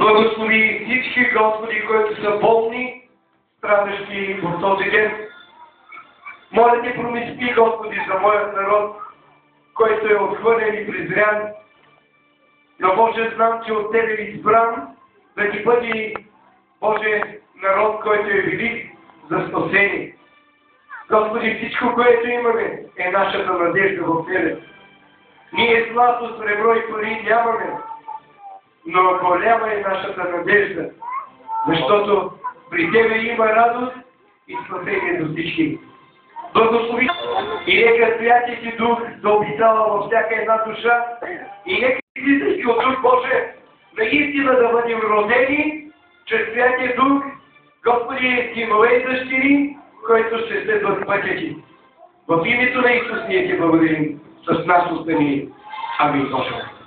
Благослови всички, Господи, които са болни, страдащи в този ден. Моля Те, промисли, Господи, за моят народ, който е отхвърлен и презрян. Но, Боже, знам, че от Тебе избран да ни бъде, Боже, народ, който е велик за спасение. Господи, всичко, което имаме, е нашата надежда в Тебе. Ние злато, сребро и пари нямаме, но голяма е нашата надежда, защото при Тебе има радост и спасение до всички. Благослови и нека Святия Ти Дух да обитава във всяка една душа и нека излизайки от Дух Боже, наистина да бъдем родени чрез Святия Дух, Господи, синове и дъщери, които ще следват пътя Ти. В името на Исус ние Ти благодарим. С нас остани. Амин, Боже.